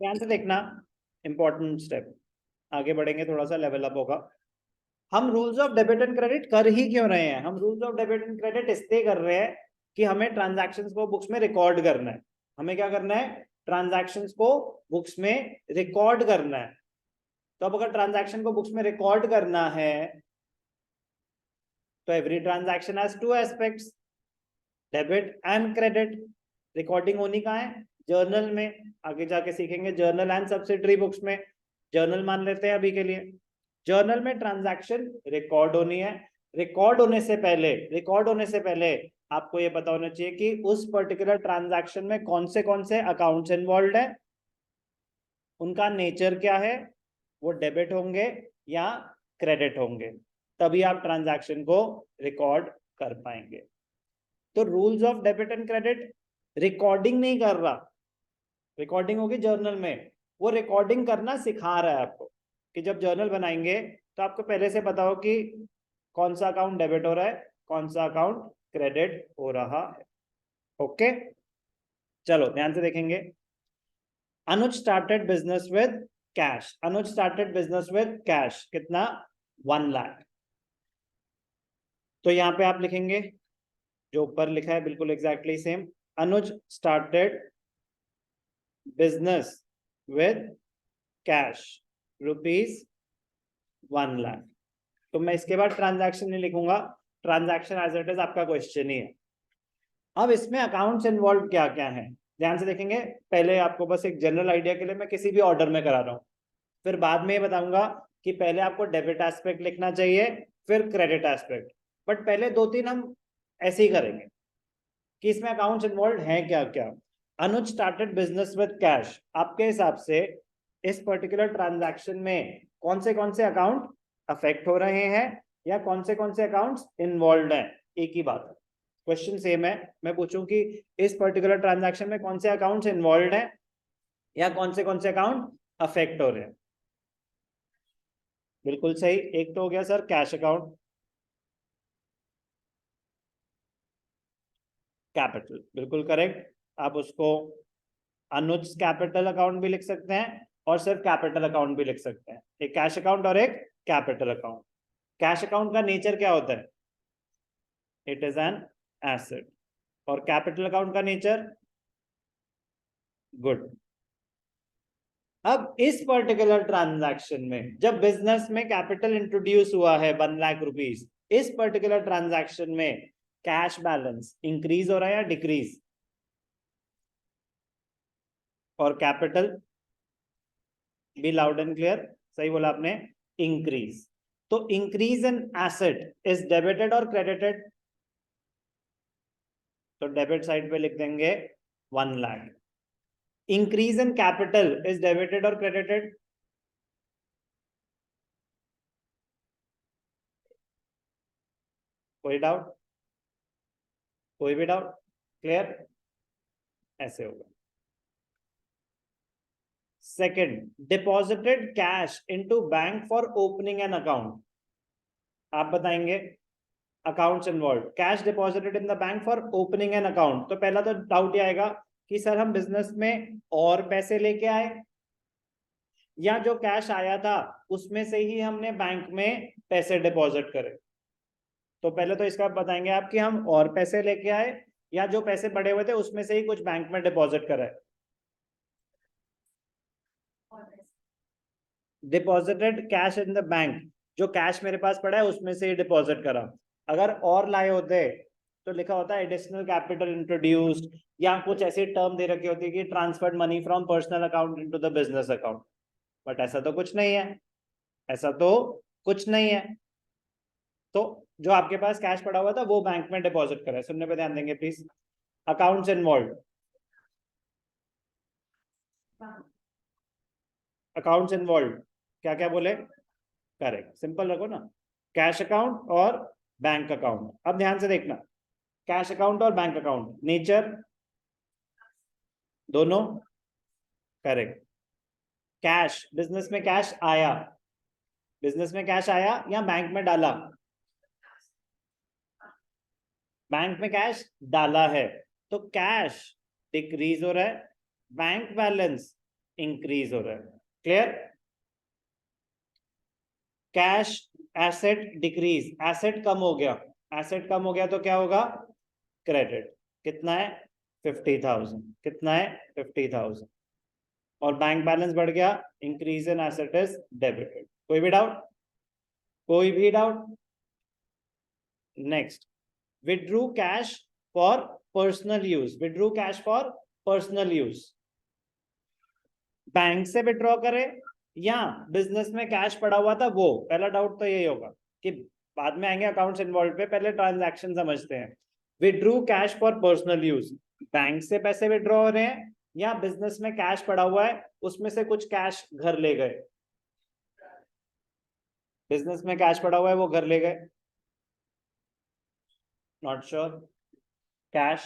ध्यान से देखना, इंपॉर्टेंट स्टेप, आगे बढ़ेंगे थोड़ा सा लेवल अप होगा। हम rules of debit and credit कर ही क्यों रहे हैं? हम rules of debit and credit इसलिए कर रहे हैं कि हमें ट्रांजैक्शंस को बुक्स में रिकॉर्ड करना है। हमें क्या करना है? ट्रांजैक्शंस को बुक्स में रिकॉर्ड करना है। तो अब अगर ट्रांजैक्शन को बुक्स में रिकॉर्ड करना है तो every transaction has two aspects, debit and credit. Recording होनी कहाँ है? जर्नल में। आगे जाके सीखेंगे जर्नल एंड सब्सिडरी बुक्स में। जर्नल मान लेते हैं अभी के लिए। जर्नल में ट्रांजैक्शन रिकॉर्ड होनी है। रिकॉर्ड होने से पहले आपको ये पता होना चाहिए कि उस पर्टिकुलर ट्रांजैक्शन में कौन से अकाउंट्स इन्वॉल्व है, उनका नेचर क्या है, वो डेबिट होंगे या क्रेडिट होंगे, तभी आप ट्रांजैक्शन को रिकॉर्ड कर पाएंगे। तो rules of debit and credit recording नहीं कर रहा, रिकॉर्डिंग होगी जर्नल में, वो रिकॉर्डिंग करना सिखा रहा है आपको कि जब जर्नल बनाएंगे तो आपको पहले से पता हो कि कौन सा अकाउंट डेबिट हो रहा है, कौन सा अकाउंट क्रेडिट हो रहा है। ओके, चलो ध्यान से देखेंगे। Anuj started business with cash. Anuj started business with cash, कितना? 1 लाख। तो यहां पे आप लिखेंगे जो ऊपर लिखा है बिल्कुल exactly same. Anuj started business with cash ₹1 lakh. तो मैं इसके बाद ट्रांजैक्शन नहीं लिखूंगा, ट्रांजैक्शन एज इट इज आपका क्वेश्चन ही है। अब इसमें अकाउंट्स इन्वॉल्व क्या क्या है ध्यान से देखेंगे। पहले आपको बस एक जनरल आइडिया के लिए मैं किसी भी ऑर्डर में करा रहा हूं, फिर बाद में ये बताऊंगा कि पहले आपको डेबिट एस्पेक्ट लिखना चाहिए, फिर क्रेडिट एस्पेक्ट। बट पहले 2-3 हम ऐसे ही करेंगे कि इसमें अकाउंट्स इन्वॉल्व हैं क्या क्या। अनुज स्टार्टेड बिजनेस विद कैश, आपके हिसाब से इस पर्टिकुलर ट्रांजैक्शन में कौन से अकाउंट अफेक्ट हो रहे हैं या कौन से अकाउंट्स इन्वॉल्व हैं? एक ही बात है, क्वेश्चन सेम है। मैं पूछूं कि इस पर्टिकुलर ट्रांजैक्शन में कौन से अकाउंट्स इन्वॉल्व हैं या कौन से अकाउंट अफेक्ट हो रहे हैं? बिल्कुल सही, एक तो हो गया सर कैश अकाउंट, कैपिटल, बिल्कुल करेक्ट। आप उसको अनुज कैपिटल अकाउंट भी लिख सकते हैं और सिर्फ कैपिटल अकाउंट भी लिख सकते हैं, एक कैश अकाउंट और एक कैपिटल अकाउंट। कैश अकाउंट का नेचर क्या होता है? It is an asset. और कैपिटल अकाउंट का नेचर? गुड। अब इस पर्टिकुलर ट्रांजैक्शन में जब बिजनेस में कैपिटल इंट्रोड्यूस हुआ है 1 लाख रुपीज, इस पर्टिकुलर ट्रांजैक्शन में कैश बैलेंस इंक्रीज हो रहा है या डिक्रीज? और कैपिटल भी लाउड एंड क्लियर सही बोला आपने, इंक्रीज। तो increase in asset is debited और क्रेडिटेड? तो डेबिट साइड पे लिख देंगे 1 lakh. Increase in capital is debited और क्रेडिटेड? कोई डाउट? कोई भी डाउट? क्लियर? ऐसे होगा। Second, deposited cash into bank for opening an account. आप बताएंगे accounts involve, cash deposited in the bank for opening an account. तो पहला तो डाउट ये आएगा कि सर हम बिजनेस में और पैसे लेके आए या जो कैश आया था उसमें से ही हमने बैंक में पैसे डिपॉजिट करे? तो पहले तो इसका बताएंगे आप कि हम और पैसे लेके आए या जो पैसे पड़े हुए थे उसमें से ही कुछ बैंक में डिपॉजिट कराए। Deposited cash in the bank, जो कैश मेरे पास पड़ा है उसमें से ही डिपॉजिट करा। अगर और लाए होते तो लिखा होता है एडिशनल कैपिटल इंट्रोड्यूस्ड या कुछ ऐसी टर्म दे रखी होती है कि transferred money from personal account into the business account. But ऐसा तो कुछ नहीं है, ऐसा तो कुछ नहीं है। तो जो आपके पास कैश पड़ा हुआ था वो बैंक में डिपॉजिट करा है। सुनने पे ध्यान देंगे please. Accounts involve, accounts involve, क्या क्या बोले? करेक्ट, सिंपल रखो ना, कैश अकाउंट और बैंक अकाउंट। अब ध्यान से देखना, कैश अकाउंट और बैंक अकाउंट नेचर दोनों करेक्ट। कैश, बिजनेस में कैश आया, बिजनेस में कैश आया या बैंक में डाला? बैंक में कैश डाला है, तो कैश डिक्रीज हो रहा है, बैंक बैलेंस इंक्रीज हो रहा है। Clear? Cash asset decrease, asset कम हो गया, एसेट कम हो गया तो क्या होगा? क्रेडिट। कितना है? 50,000। कितना है? 50,000। और बैंक बैलेंस बढ़ गया, increase in asset is debited. कोई भी डाउट? कोई भी doubt? Next, withdrew cash for personal use. Withdrew cash for personal use, bank से विड्रॉ करे या बिजनेस में कैश पड़ा हुआ था वो? पहला डाउट तो यही होगा कि बाद में आएंगे अकाउंट्स इन्वॉल्व पे, पहले ट्रांजैक्शन समझते हैं। Withdrew cash for personal use, bank से पैसे विड्रॉ हो रहे हैं या बिजनेस में कैश पड़ा हुआ है उसमें से कुछ कैश घर ले गए? बिजनेस में कैश पड़ा हुआ है वो घर ले गए, नॉट श्योर। कैश,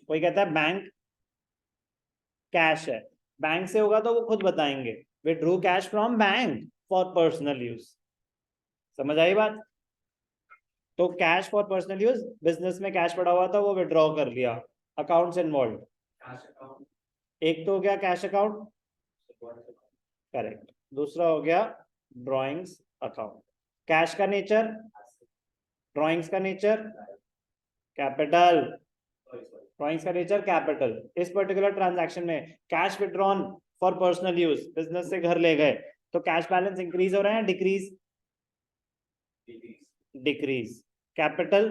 कोई कहता है बैंक कैश है, बैंक से होगा तो वो खुद बताएंगे। Withdrew cash from bank for personal use, समझ आई बात? तो cash for personal use, business में कैश पड़ा हुआ था वो विड्रॉ कर लिया, अकाउंट्स इन्वॉल्व। एक तो हो गया कैश अकाउंट, करेक्ट। दूसरा हो गया ड्रॉइंग्स अकाउंट। कैश का नेचर, ड्रॉइंग्स का नेचर कैपिटल, ड्रॉइंग्स का नेचर कैपिटल। इस पर्टिकुलर ट्रांजैक्शन में cash withdrawn for personal use, business से घर ले गए, तो कैश बैलेंस इंक्रीज हो रहा है decrease? Decrease. Capital,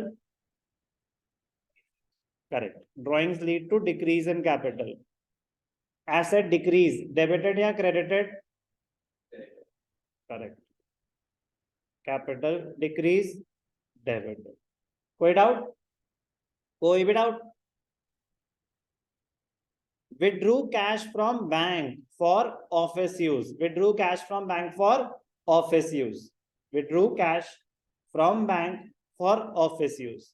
correct, drawings lead to decrease in capital. Asset decrease, debited या credited? Correct, capital decrease, debited. कोई डाउट? कोई भी doubt? Withdrew cash from bank for office use, withdrew cash from bank for office use, withdrew cash from bank for office use.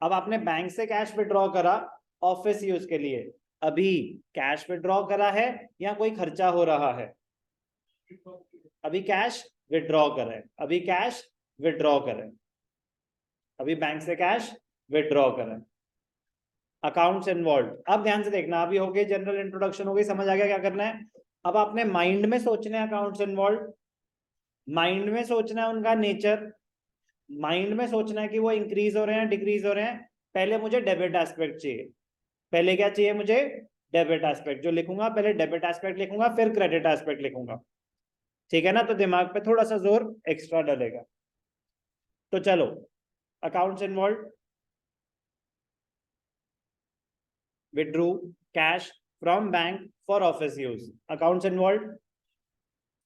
अब आपने bank से cash withdraw करा office use के लिए, अभी कैश विड्रॉ करा है या कोई खर्चा हो रहा है? अभी कैश विड्रॉ करें, अभी कैश विड्रॉ करें, अभी बैंक से कैश विड्रॉ करें। अकाउंट्स इन्वॉल्व, अब ध्यान से देखना, अभी हो गई जनरल इंट्रोडक्शन, हो गई, समझ आ गया क्या करना है? अब आपने माइंड में सोचना है अकाउंट्स इन्वॉल्व, माइंड में सोचना है उनका नेचर, माइंड में सोचना है कि वो इंक्रीज हो रहे हैं डिक्रीज हो रहे हैं। पहले मुझे डेबिट एस्पेक्ट चाहिए, पहले क्या चाहिए मुझे? Debit aspect. जो लिखूंगा पहले डेबिट एस्पेक्ट लिखूंगा फिर क्रेडिट एस्पेक्ट लिखूंगा, ठीक है ना? तो दिमाग पे थोड़ा सा जोर एक्स्ट्रा डलेगा। तो चलो, accounts involve, withdrew cash from bank for office use, accounts involve.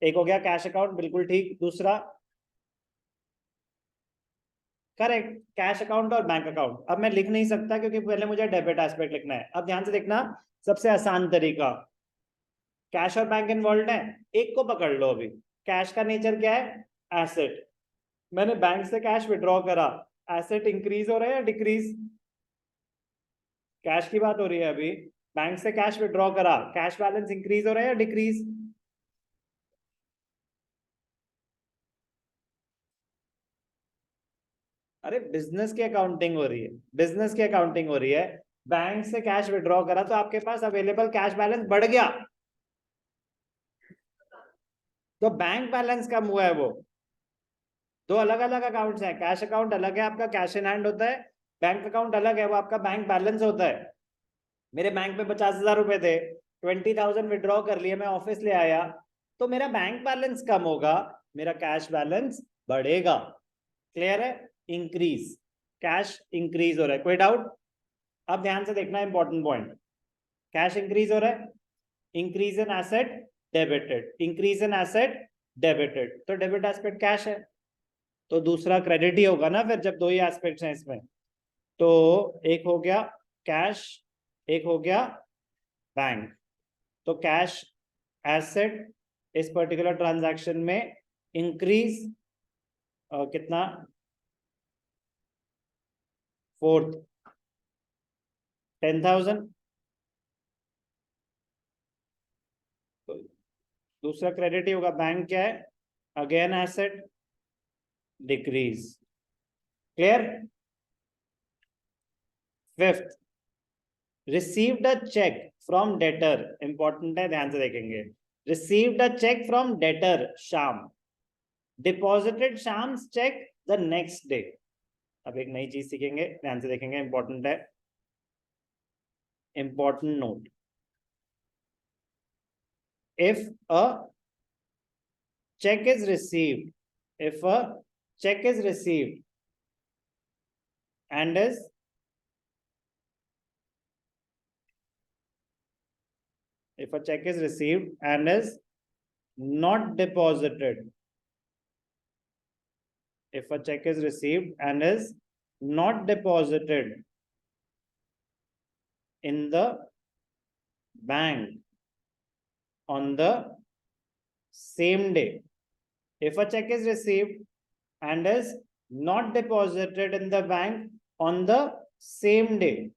एक हो गया कैश अकाउंट, बिल्कुल ठीक। दूसरा, करेक्ट, कैश अकाउंट और बैंक अकाउंट। अब मैं लिख नहीं सकता क्योंकि पहले मुझे डेबिट एस्पेक्ट लिखना है। अब ध्यान से देखना, सबसे आसान तरीका, कैश और बैंक इन्वॉल्व है, एक को पकड़ लो। अभी कैश का नेचर क्या है? एसेट। मैंने बैंक से कैश विड्रॉ करा, एसेट इंक्रीज हो रहा है या डिक्रीज? कैश की बात हो रही है अभी, बैंक से कैश विड्रॉ करा, कैश बैलेंस इंक्रीज हो रहा है या डिक्रीज? अरे बिजनेस की अकाउंटिंग हो रही है, बिजनेस की अकाउंटिंग हो रही है। बैंक से कैश विड्रॉ करा तो आपके पास अवेलेबल कैश बैलेंस बढ़ गया, तो बैंक बैलेंस कम हुआ है। वो दो अलग अलग अकाउंट्स हैं, कैश अकाउंट अलग है आपका, कैश इन हैंड होता है, बैंक अकाउंट अलग है, वो आपका बैंक बैलेंस होता है। मेरे बैंक में 50,000 रुपए थे, 20,000 विड्रॉ कर लिए, मैं ऑफिस ले आया, तो मेरा बैंक बैलेंस कम होगा, मेरा कैश बैलेंस बढ़ेगा। क्लियर है? इंक्रीज, कैश इंक्रीज हो रहा है। कोई डाउट? अब ध्यान से देखना, इंपॉर्टेंट पॉइंट, कैश इंक्रीज हो रहा है, increase in asset debited, increase in asset debited, तो डेबिट एस्पेक्ट कैश है, तो दूसरा क्रेडिट ही होगा ना फिर, जब दो ही एस्पेक्ट्स हैं इसमें। तो एक हो गया कैश, एक हो गया बैंक। तो कैश एसेट इस पर्टिकुलर ट्रांजैक्शन में इंक्रीज कितना? फोर्थ 10,000। तो दूसरा क्रेडिट ही होगा, बैंक क्या है? Again asset decrease. Clear? Fifth, received a cheque from debtor, important है, ध्यान से देखेंगे। Received a cheque from debtor Shyam, deposited Shyam's cheque the next day. अब एक नई चीज सीखेंगे, ध्यान से देखेंगे, इंपॉर्टेंट है, important note. If a check is received, if a check is received and is if a check is received and is not deposited, if a check is received and is not deposited in the bank on the same day, if a check is received and is not deposited in the bank on the same day,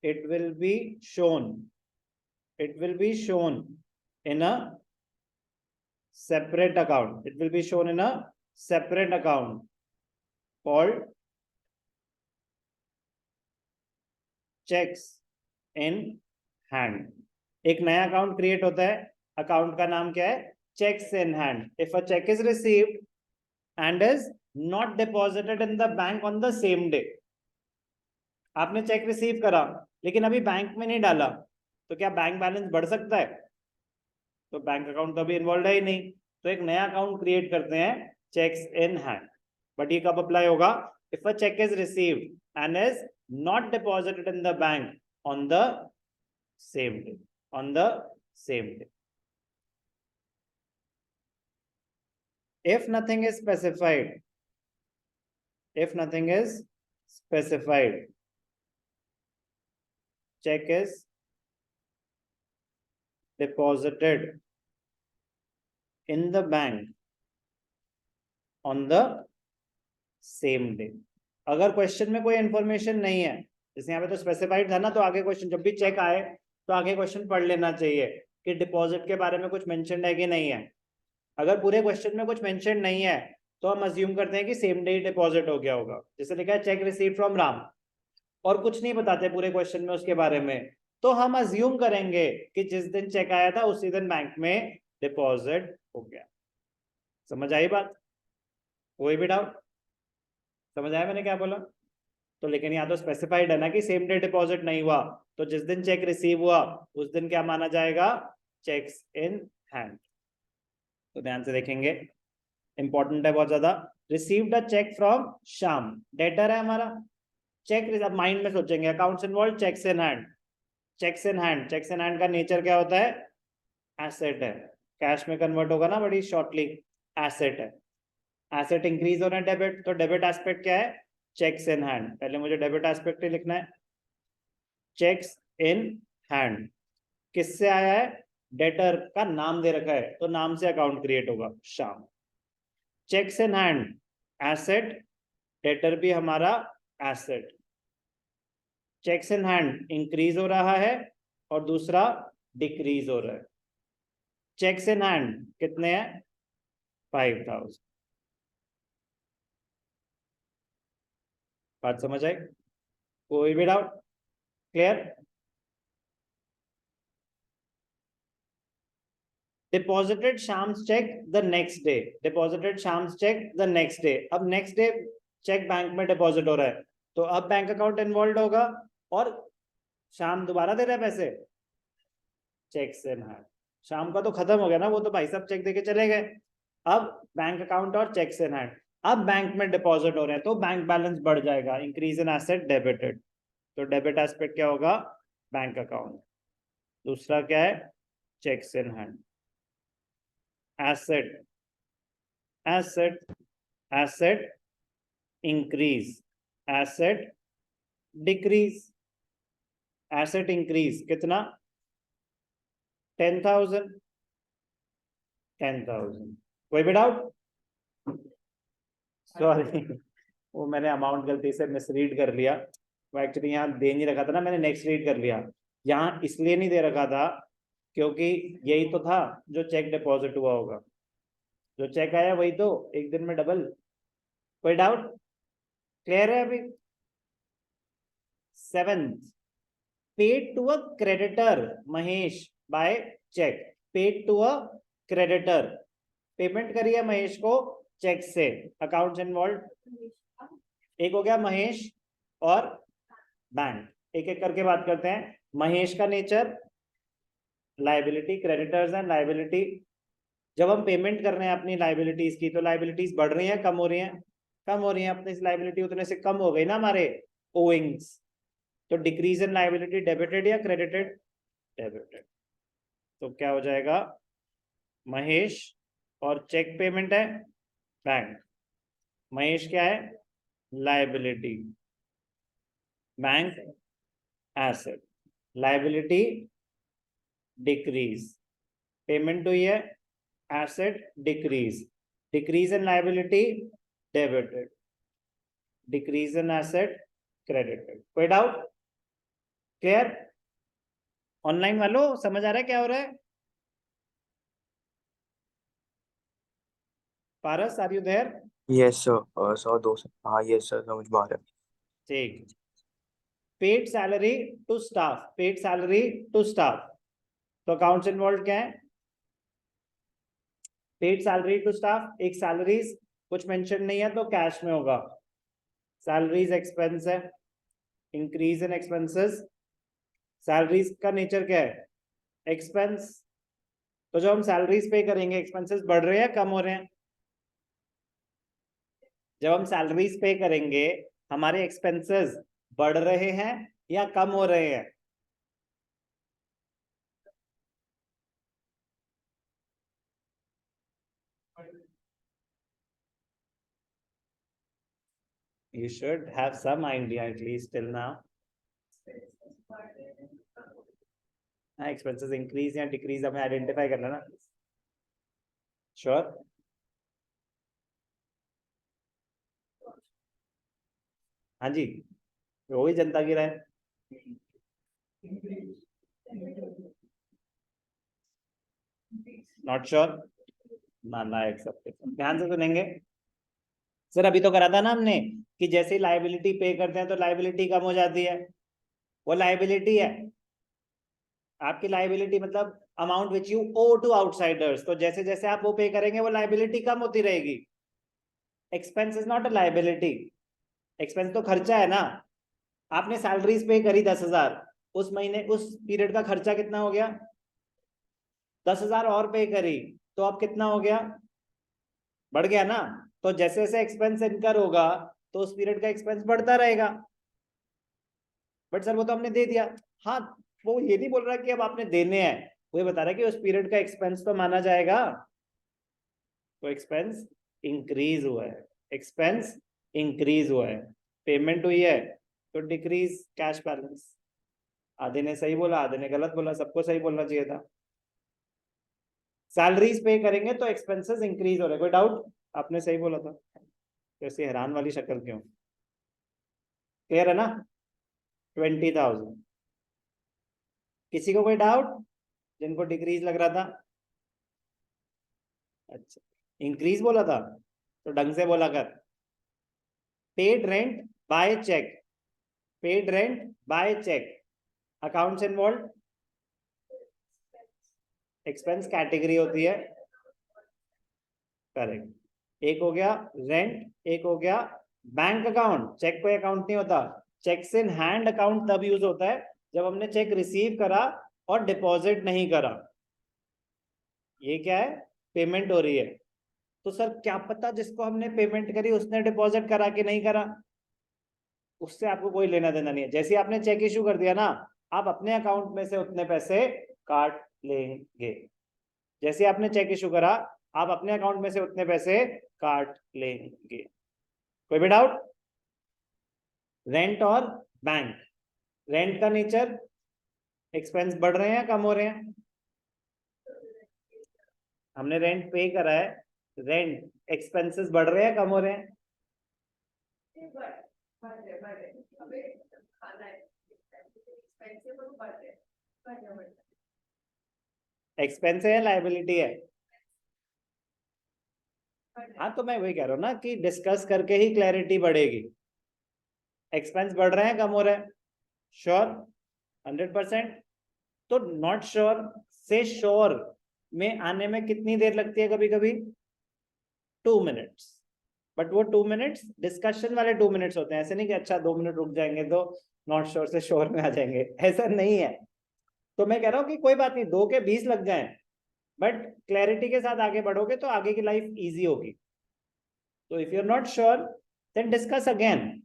it will be shown in a separate account. It will be shown in a separate account called checks in hand. एक नया account create होता है, account का नाम क्या है? Cheques in hand. If a cheque is received and is not deposited in the bank on the same day. आपने cheque receive करा लेकिन अभी बैंक में नहीं डाला, तो क्या बैंक बैलेंस बढ़ सकता है? तो बैंक अकाउंट तो अभी इन्वॉल्व है ही नहीं, तो एक नया अकाउंट क्रिएट करते हैं चेक्स इन हैंड. बट ये कब अप्लाई होगा? If a cheque is received and is not deposited in the bank on the same day, on the same day. If nothing is specified, check is deposited in the bank on the same day. अगर question में कोई information नहीं है, जैसे यहाँ पे तो specified था ना, तो आगे क्वेश्चन जब भी चेक आए तो आगे क्वेश्चन पढ़ लेना चाहिए कि डिपॉजिट के बारे में कुछ मेंशन है कि नहीं है. अगर पूरे क्वेश्चन में कुछ मेंशन नहीं है तो हम अज्यूम करते हैं कि सेम डे डिपॉजिट हो गया होगा. जैसे लिखा है चेक रिसीव फ्रॉम राम और कुछ नहीं बताते पूरे क्वेश्चन में उसके बारे में, तो हम अज्यूम करेंगे कि जिस दिन चेक आया था उसी दिन बैंक में डिपॉजिट हो गया. समझ आई बात? कोई भी डाउट? समझ आया मैंने क्या बोला? तो लेकिन यहाँ तो स्पेसिफाइड है ना कि सेम डे डिपॉजिट नहीं हुआ, तो जिस दिन चेक रिसीव हुआ उस दिन क्या माना जाएगा? Cheques in hand. तो ध्यान से देखेंगे, इंपॉर्टेंट है बहुत ज्यादा. Received a cheque from Shyam, debtor है हमारा. चेक, अब माइंड में सोचेंगे accounts involve, cheques in hand. Cheques in hand, cheques in hand का नेचर क्या होता है? एसेट है. कैश में कन्वर्ट होगा ना बड़ी शॉर्टली, एसेट है. एसेट इंक्रीज हो रहा है डेबिट, तो डेबिट एस्पेक्ट क्या है? Cheques in hand. पहले मुझे डेबिट एस्पेक्ट ही लिखना है. चेक्स इन हैंड किससे आया है? डेटर का नाम दे रखा है तो नाम से अकाउंट क्रिएट होगा, Shyam. Checks in hand asset, debtor भी हमारा asset. Checks in hand increase हो रहा है और दूसरा डिक्रीज हो रहा है. चेक्स इन हैंड कितने हैं? 5000. बात समझ आई? कोई भी doubt? Clear? Deposited Sham's cheque the next day, deposited Sham's cheque the next day. अब नेक्स्ट डे चेक बैंक में डिपॉजिट हो रहा है तो अब बैंक अकाउंट इन्वॉल्व होगा और शाम दोबारा दे रहा है पैसे. Checks in hand. शाम का तो खत्म हो गया ना, वो तो भाई साहब चेक देके चले गए. अब बैंक अकाउंट और चेक्स इन हैंड, अब बैंक में डिपॉजिट हो रहे हैं तो बैंक बैलेंस बढ़ जाएगा. इंक्रीज इन एसेट डेबिटेड, तो डेबिट एस्पेक्ट क्या होगा? Bank account. दूसरा क्या है? Cheques in hand. Asset, asset, asset increase, asset decrease. Asset increase कितना? 10,000. 10,000. कोई भी डाउट? सॉरी, वो मैंने अमाउंट गलती से मिसरीड कर लिया. वो एक्चुअली यहाँ दे नहीं रखा था ना, मैंने नेक्स्ट रीड कर लिया. यहाँ इसलिए नहीं दे रखा था क्योंकि यही तो था जो चेक डिपॉजिट हुआ होगा. जो चेक आया वही तो एक दिन में डबल. कोई डाउट? क्लियर है अभी? 7th, paid to a creditor Mahesh by check. Paid to a creditor, payment करी है महेश को चेक से. Accounts involve. एक हो गया महेश और बैंक. एक एक करके बात करते हैं. महेश का nature liability, creditors and liability. जब हम पेमेंट कर रहे हैं अपनी लाइबिलिटीज की, तो लाइबिलिटीज बढ़ रही हैं कम हो रही हैं? कम हो रही हैं. अपनी लाइबिलिटी उतने से कम हो गई ना हमारे ओइंग्स. तो डिक्रीज इन लाइबिलिटी डेबिटेड या क्रेडिटेड? डेबिटेड. तो क्या हो जाएगा? महेश और चेक पेमेंट है बैंक. महेश क्या है? Liability. Bank asset. Liability decrease. Payment हुई है asset decrease. Decrease in liability debited. Decrease in asset credited. कोई डाउट? क्लियर? ऑनलाइन वालों समझ आ रहा है क्या हो रहा है? Paras, are you there? Yes sir. 102 sir. हाँ यस सर, समझ में आ रहा है. ठीक. Paid salary to staff. Paid salary to staff. तो अकाउंट्स इन्वॉल्व क्या है? Paid salary to staff. एक सैलरीज कुछ मेंशन नहीं है तो कैश में होगा. सैलरीज एक्सपेंस है. Increase in expenses. सैलरीज का नेचर क्या है? एक्सपेंस. तो जब हम सैलरीज पे करेंगे, एक्सपेंसेस बढ़ रहे हैं कम हो रहे हैं? जब हम सैलरीज पे करेंगे, हमारे एक्सपेंसेस बढ़ रहे हैं या कम हो रहे हैं? You should have some idea at least till now. Expenses increase या डिक्रीज हमें आइडेंटिफाई करना ना. श्योर? हाँ जी, वो भी जनता की राय. Not sure. मानना एक्सेप्ट. ध्यान से सुनेंगे. सर अभी तो करा था ना हमने कि जैसे ही लाइबिलिटी पे करते हैं तो लाइबिलिटी कम हो जाती है. वो लाइबिलिटी है. आपकी लाइबिलिटी मतलब amount which you owe to outsiders. तो जैसे जैसे आप वो पे करेंगे वो लाइबिलिटी कम होती रहेगी. Expense is not a liability. Expense तो खर्चा है ना. आपने सैलरीज पे करी 10,000. उस महीने उस पीरियड का खर्चा कितना हो गया? 10,000 और पे करी तो अब कितना हो गया? बढ़ गया ना. तो जैसे जैसे एक्सपेंस इनकर होगा तो उस पीरियड का एक्सपेंस बढ़ता रहेगा. बट सर वो तो हमने दे दिया. हाँ, वो ये नहीं बोल रहा कि अब आपने देने हैं. वो ये बता रहा है कि उस पीरियड का एक्सपेंस तो माना जाएगा. तो एक्सपेंस इंक्रीज हुआ है. एक्सपेंस इंक्रीज हुआ है. पेमेंट हुई है तो डिक्रीज कैश बैलेंस. आधे ने सही बोला, आधे ने गलत बोला. सबको सही बोलना चाहिए था. सैलरीज पे करेंगे तो एक्सपेंसेस इंक्रीज हो रहे. कोई डाउट? आपने सही बोला था. कैसी हैरान वाली शक्ल क्यों? क्लियर है ना? 20,000. किसी को कोई डाउट? जिनको डिक्रीज लग रहा था. अच्छा, इंक्रीज बोला था तो ढंग से बोला कर. Paid rent by cheque. Paid rent by cheque. Accounts involve. Expense category होती है. करेक्ट. एक हो गया रेंट, एक हो गया बैंक अकाउंट. चेक कोई अकाउंट नहीं होता. चेक्स इन हैंड अकाउंट तब यूज होता है जब हमने चेक रिसीव करा और डिपॉजिट नहीं करा. ये क्या है? पेमेंट हो रही है. तो सर क्या पता जिसको हमने पेमेंट करी उसने डिपॉजिट करा कि नहीं करा? उससे आपको कोई लेना देना नहीं है. जैसे आपने चेक इशू कर दिया ना, आप अपने अकाउंट में से उतने पैसे काट लेंगे. जैसे आपने चेक इशू करा, आप अपने अकाउंट में से उतने पैसे काट लेंगे. कोई भी डाउट? रेंट और बैंक. रेंट का नेचर, एक्सपेंस बढ़ रहे हैं कम हो रहे हैं? हमने रेंट पे करा है. रेंट एक्सपेंसेस बढ़ रहे हैं कम हो रहे हैं? एक्सपेंस है या लाइबिलिटी है? हाँ, तो मैं वही कह रहा हूँ ना कि डिस्कस करके ही क्लैरिटी बढ़ेगी. एक्सपेंस बढ़ रहे हैं कम हो रहे हैं? श्योर 100%। तो नॉट श्योर से श्योर में आने में कितनी देर लगती है कभी कभी? 2 मिनट्स। बट वो 2 मिनट्स डिस्कशन वाले 2 मिनट्स होते हैं, ऐसे नहीं कि अच्छा 2 मिनट रुक जाएंगे तो नॉट श्योर से श्योर में आ जाएंगे, ऐसा नहीं है। तो मैं कह रहा हूँ कि कोई बात नहीं, 2 के 20 लग जाए, बट क्लैरिटी के साथ आगे बढ़ोगे तो आगे की लाइफ इजी होगी। तो if you are not sure then discuss again.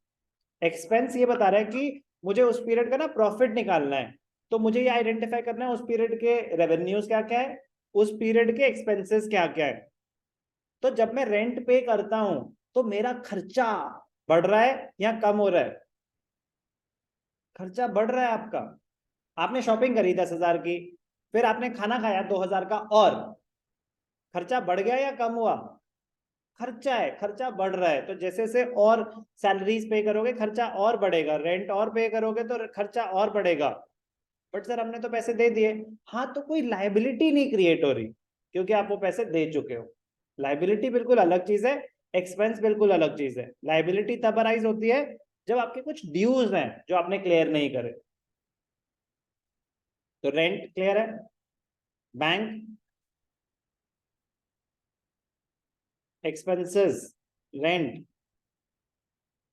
Expense ये बता रहा है कि मुझे उस पीरियड का ना प्रॉफिट निकालना है, तो मुझे ये आइडेंटिफाई करना है उस पीरियड के रेवेन्यूज क्या क्या है, उस पीरियड के एक्सपेंसेस क्या क्या है। तो जब मैं रेंट पे करता हूं तो मेरा खर्चा बढ़ रहा है या कम हो रहा है? खर्चा बढ़ रहा है आपका। आपने शॉपिंग करी 10,000 की, फिर आपने खाना खाया 2,000 का, और खर्चा बढ़ गया या कम हुआ? खर्चा है, खर्चा बढ़ रहा है। तो जैसे जैसे और सैलरीज पे करोगे खर्चा और बढ़ेगा, रेंट और पे करोगे तो खर्चा और बढ़ेगा। बट सर हमने तो पैसे दे दिए। हाँ, तो कोई लाइबिलिटी नहीं क्रिएट हो रही क्योंकि आप वो पैसे दे चुके हो। लाइबिलिटी बिल्कुल अलग चीज है, एक्सपेंस बिल्कुल अलग चीज है। लाइबिलिटी तब अराइज होती है जब आपके कुछ ड्यूज हैं जो आपने क्लियर नहीं करे। तो रेंट क्लियर है, बैंक एक्सपेंसेस रेंट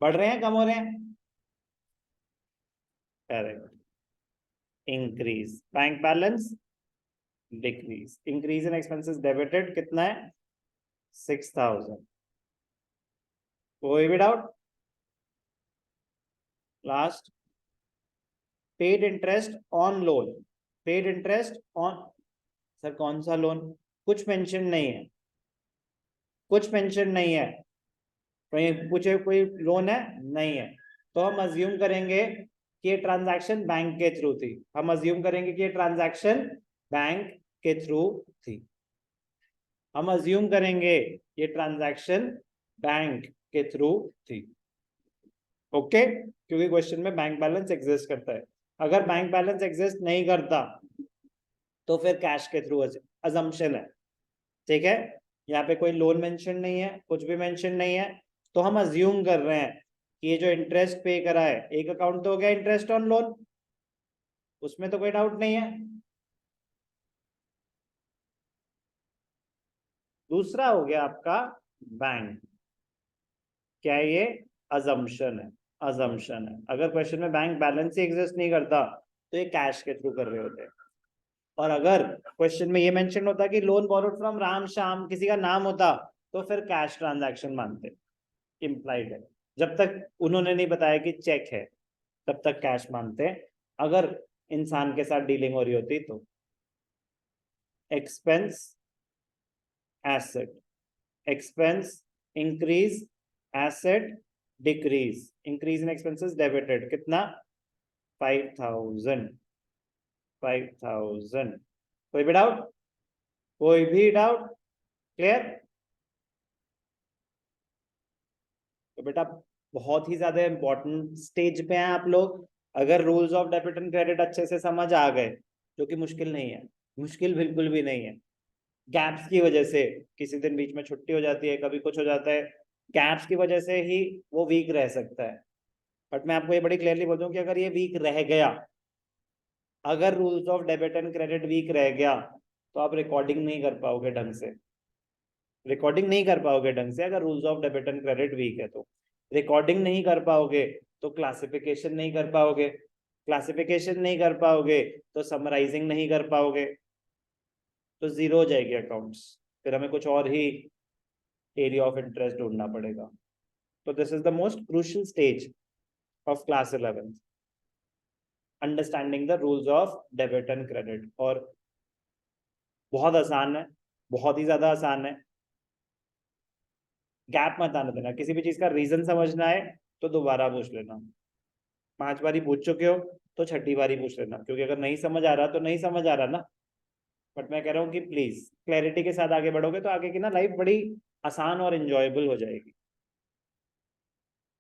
बढ़ रहे हैं कम हो रहे हैं? Correct, increase. Bank balance decrease. Increase in expenses debited कितना है? 6,000। कोई भी doubt? Last, paid interest on loan. Paid interest on, sir कौन सा लोन? कुछ मेंशन नहीं है, कुछ मेंशन नहीं है। कहीं पूछे कोई लोन है? नहीं है। तो हम अज्यूम करेंगे कि ये ट्रांजैक्शन बैंक के थ्रू थी। हम अज्यूम करेंगे कि ये ट्रांजैक्शन बैंक के थ्रू थी। हम अज्यूम करेंगे ये ट्रांजैक्शन बैंक के थ्रू थी। ओके, क्योंकि क्वेश्चन में बैंक बैलेंस एग्जिस्ट करता है। अगर बैंक बैलेंस एग्जिस्ट नहीं करता तो फिर कैश के थ्रू अजम्पशन है। ठीक है, यहाँ पे कोई लोन मेंशन नहीं है, कुछ भी मेंशन नहीं है, तो हम अज्यूम कर रहे हैं कि ये जो इंटरेस्ट पे करा है, एक अकाउंट तो हो गया इंटरेस्ट ऑन लोन, उसमें तो कोई डाउट नहीं है। दूसरा हो गया आपका बैंक। क्या है ये? अजम्पशन है, अजम्पशन है। अगर क्वेश्चन में बैंक बैलेंस ही एग्जिस्ट नहीं करता तो ये कैश के थ्रू कर रहे होते। और अगर क्वेश्चन में ये मेंशन होता कि loan borrowed from Ram Shyam, किसी का नाम होता, तो फिर कैश ट्रांजैक्शन मानते, इम्प्लाइड है। जब तक उन्होंने नहीं बताया कि चेक है तब तक कैश मानते हैं, अगर इंसान के साथ डीलिंग हो रही होती तो। Expense asset, expense increase, asset decrease. Increase in expenses debited कितना? 5,000। 5,000। कोई भी डाउट? कोई भी डाउट? क्लियर? तो बेटा बहुत ही ज्यादा इंपॉर्टेंट स्टेज पे हैं आप लोग। अगर rules of debit and credit अच्छे से समझ आ गए, जो कि मुश्किल नहीं है, मुश्किल बिल्कुल भी नहीं है। गैप्स की वजह से किसी दिन बीच में छुट्टी हो जाती है, कभी कुछ हो जाता है, गैप्स की वजह से ही वो वीक रह सकता है। बट मैं आपको ये बड़ी क्लियरली बोल दूं कि अगर ये वीक रह गया, अगर rules of debit and credit weak रह गया, तो आप रिकॉर्डिंग नहीं कर पाओगे ढंग से। रिकॉर्डिंग नहीं कर पाओगे ढंग से अगर rules of debit and credit weak है तो। रिकॉर्डिंग नहीं कर पाओगे तो क्लासिफिकेशन नहीं कर पाओगे, क्लासिफिकेशन नहीं कर पाओगे तो समराइजिंग नहीं कर पाओगे, तो जीरो हो जाएगी अकाउंट्स। फिर हमें कुछ और ही एरिया ऑफ इंटरेस्ट ढूंढना पड़ेगा। तो this is the most crucial stage of class 11, understanding the rules of debit and credit. और बहुत आसान है, बहुत ही ज्यादा आसान है। गैप मत आने देना, किसी भी चीज का रीजन समझना है तो दोबारा पूछ लेना। 5 बारी पूछ चुके हो तो 6ठी बारी पूछ लेना, क्योंकि अगर नहीं समझ आ रहा तो नहीं समझ आ रहा ना। बट मैं कह रहा हूँ कि प्लीज क्लैरिटी के साथ आगे बढ़ोगे तो आगे की ना लाइफ बड़ी आसान और इंजॉयबल हो जाएगी।